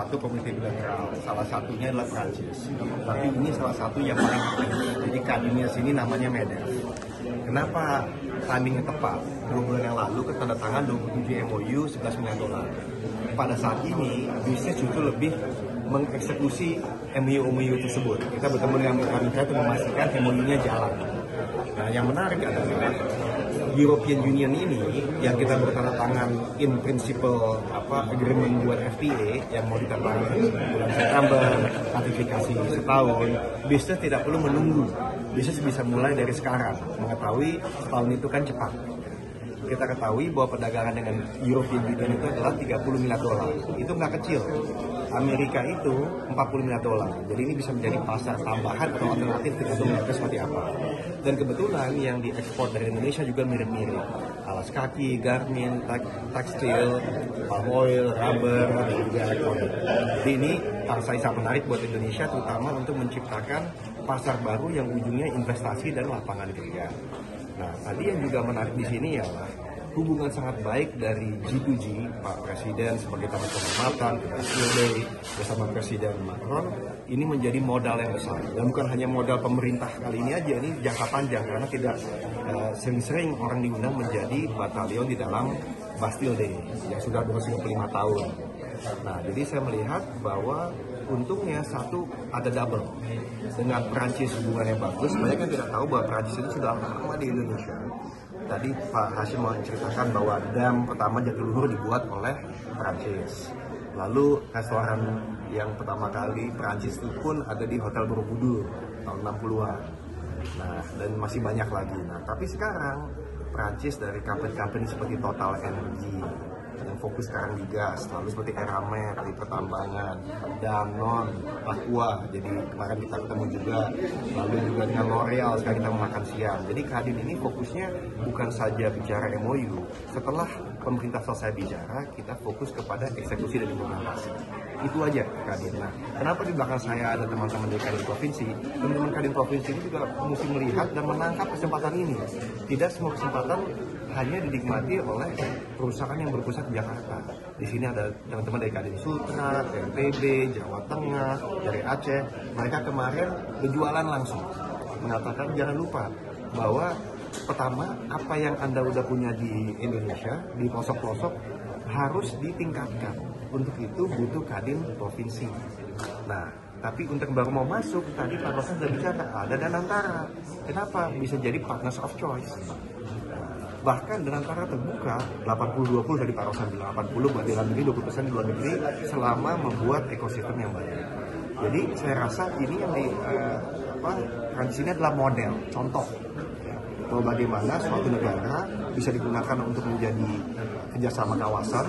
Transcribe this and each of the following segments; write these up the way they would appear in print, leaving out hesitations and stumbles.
satu komite bilateral, salah satunya adalah Prancis. Tapi ini salah satu yang paling penting. Jadi kadinnya sini namanya MEDEF. Kenapa timingnya tepat? 2 bulan yang lalu kan tanda tangan 27 MOU 11 miliar dolar. Pada saat ini bisnis justru lebih mengeksekusi MOU tersebut. Kita bertemu dengan mereka untuk memastikan MOU-nya jalan. Nah, yang menarik adalah European Union ini yang kita bertanda tangan in principle agreement buat FTA yang mau ditandatangani bulan September, ratifikasi setahun. Bisnis tidak perlu menunggu. Bisnis bisa mulai dari sekarang. Mengetahui setahun itu kan cepat. Kita ketahui bahwa perdagangan dengan European Union itu adalah 30 miliar dolar. Itu nggak kecil. Amerika itu 40 miliar dolar. Jadi ini bisa menjadi pasar tambahan atau alternatif tergantung mereka seperti apa. Dan kebetulan yang diekspor dari Indonesia juga mirip-mirip. Alas kaki, garment, tekstil, palm oil, rubber, dan juga elektronik. Jadi ini saya sangat menarik buat Indonesia, terutama untuk menciptakan pasar baru yang ujungnya investasi dan lapangan kerja. Nah, tadi yang juga menarik di sini ialah hubungan sangat baik dari G2G, Pak Presiden sebagai tamu kehormatan, Field Day bersama Presiden Macron, ini menjadi modal yang besar. Dan bukan hanya modal pemerintah kali ini aja, ini jangka panjang karena tidak sering-sering orang diundang menjadi batalion di dalam Bastille Day yang sudah berusia 5 tahun. Nah, jadi saya melihat bahwa untungnya satu ada double dengan Perancis hubungannya bagus. Banyak yang tidak tahu bahwa Perancis itu sudah lama di Indonesia. Tadi Pak Hashim mau menceritakan bahwa dam pertama Jatiluhur dibuat oleh Perancis. Lalu restoran yang pertama kali Perancis itu pun ada di Hotel Borobudur tahun 60-an. Nah, dan masih banyak lagi. Nah, tapi sekarang Perancis dari company-company seperti Total Energy yang fokus sekarang di gas, lalu seperti Eramet di pertambangan, Danone, Aqua, jadi kemarin kita ketemu juga, lalu juga dengan L'Oreal sekarang kita makan siang. Jadi Kadin ini fokusnya bukan saja bicara MOU, setelah pemerintah selesai bicara, kita fokus kepada eksekusi dan implementasi. Itu aja Kadin. Nah, kenapa di belakang saya ada teman-teman dari Kadin Provinsi? Teman-teman Kadin Provinsi ini juga mesti melihat dan menangkap kesempatan ini. Tidak semua kesempatan hanya dinikmati oleh perusahaan yang berpusat di Jakarta. Di sini ada teman-teman dari Kadin Sultra, NTB, Jawa Tengah, dari Aceh. Mereka kemarin berjualan langsung. Mengatakan jangan lupa bahwa pertama apa yang Anda udah punya di Indonesia, di pelosok-pelosok harus ditingkatkan. Untuk itu butuh Kadin Provinsi. Nah, tapi untuk baru mau masuk, tadi Pak Rosan sudah bicara, ada Danantara. Kenapa? Bisa jadi partners of choice. Bahkan Danantara terbuka 80-20 dari Pak Rosan bilang 80 buat di dalam negeri, 20% di luar negeri selama membuat ekosistem yang baik. Jadi saya rasa ini yang Prancis ini adalah model, contoh bahwa bagaimana suatu negara bisa digunakan untuk menjadi kerjasama kawasan.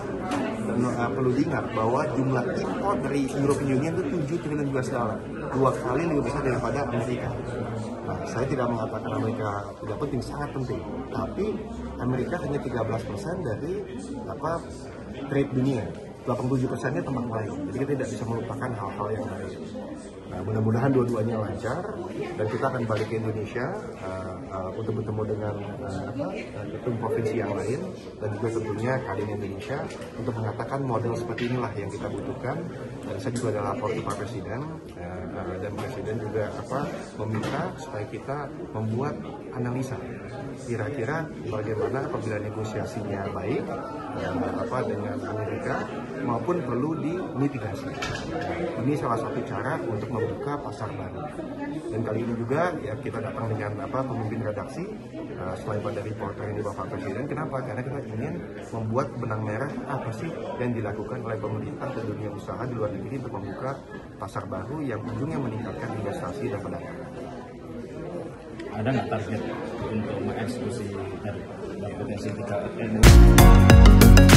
Dan perlu diingat bahwa jumlah impor dari European Union itu 7 triliun US dollar, 2 kali lebih besar daripada Amerika. Nah, saya tidak mengatakan Amerika tidak penting, sangat penting. Tapi Amerika hanya 13% dari trade dunia. 87%-nya tempat lain. Jadi kita tidak bisa melupakan hal-hal yang lain. Nah, mudah-mudahan dua-duanya lancar dan kita akan balik ke Indonesia untuk bertemu dengan ketum provinsi yang lain dan juga tentunya Kadin Indonesia untuk mengatakan model seperti inilah yang kita butuhkan. Dan saya juga ada lapor ke Pak Presiden dan Presiden juga meminta supaya kita membuat analisa kira-kira bagaimana apabila negosiasinya baik dengan Amerika maupun perlu dimitigasi. Ini salah satu cara untuk membuka pasar baru. Dan kali ini juga ya kita datang dengan pemimpin redaksi selain pada reporter ini Bapak Presiden. Kenapa? Karena kita ingin membuat benang merah apa sih yang dilakukan oleh pemerintah dan dunia usaha di luar negeri untuk membuka pasar baru yang ujungnya meningkatkan investasi dan perdagangan. Ada nggak target untuk mengeksekusi dari potensi 3